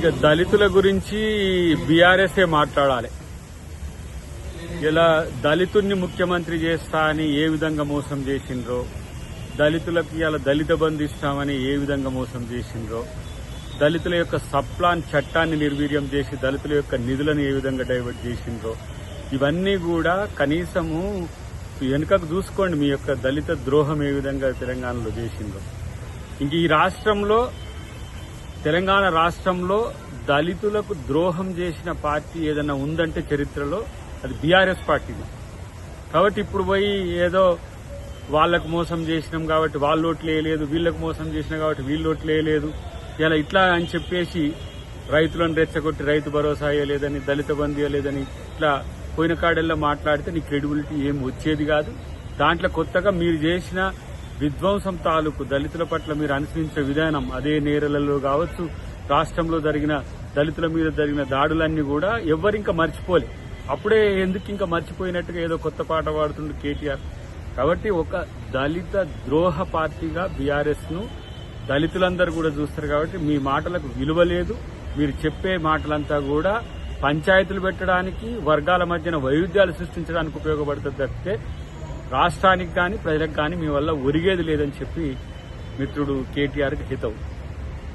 ఇక దళితుల గురించి బీఆర్ఎస్ఏ మాట్లాడాలి. ఇలా దళితుడిని ముఖ్యమంత్రి చేస్తా అని ఏ విధంగా మోసం చేసిండ్రో, దళితులకి ఇలా దళిత బంధు ఇస్తామని ఏ విధంగా మోసం చేసిండ్రో, దళితుల యొక్క సప్లాన్ చట్టాన్ని నిర్వీర్యం చేసి దళితుల యొక్క నిధులను ఏ విధంగా డైవర్ట్ చేసిండ్రో, ఇవన్నీ కూడా కనీసము వెనుకకు చూసుకోండి. మీ యొక్క దళిత ద్రోహం ఏ విధంగా తెలంగాణలో చేసిండ్రో. ఇంక ఈ రాష్ట్రంలో, తెలంగాణ రాష్ట్రంలో దళితులకు ద్రోహం చేసిన పార్టీ ఏదైనా ఉందంటే చరిత్రలో అది బీఆర్ఎస్ పార్టీని. కాబట్టి ఇప్పుడు పోయి ఏదో వాళ్లకు మోసం చేసినాం కాబట్టి వాళ్ళు ఓట్లు వేయలేదు, వీళ్లకు మోసం చేసినాం కాబట్టి వీళ్ళు ఓట్లు వేయలేదు, ఇలా ఇట్లా అని చెప్పేసి రైతులను రెచ్చగొట్టి రైతు భరోసా ఇవ్వలేదని, దళిత బంధు ఇవ్వలేదని ఇట్లా పోయిన కాడల్లో మాట్లాడితే నీ క్రెడిబిలిటీ ఏం వచ్చేది కాదు. దాంట్లో కొత్తగా మీరు చేసిన విధ్వంసం తాలూకు దళితుల పట్ల మీరు అనుసరించే విధానం, అదే నేరలలో కావచ్చు, రాష్ట్రంలో జరిగిన దళితుల మీద జరిగిన దాడులన్నీ కూడా ఎవ్వరింకా మర్చిపోలే. అప్పుడే ఎందుకు ఇంకా మర్చిపోయినట్టుగా ఏదో కొత్త పాట పాడుతుండే కేటీఆర్. కాబట్టి ఒక దళిత ద్రోహ పార్టీగా బీఆర్ఎస్ ను దళితులందరూ కూడా చూస్తారు. కాబట్టి మీ మాటలకు విలువ లేదు. మీరు చెప్పే మాటలంతా కూడా పంచాయతీలు పెట్టడానికి, వర్గాల మధ్యన వైరుధ్యాలు సృష్టించడానికి ఉపయోగపడుతుంది తప్పితే రాష్ట్రానికి కానీ ప్రజలకు కానీ మీ వల్ల ఒరిగేది లేదని చెప్పి మిత్రుడు కేటీఆర్కి హితవు.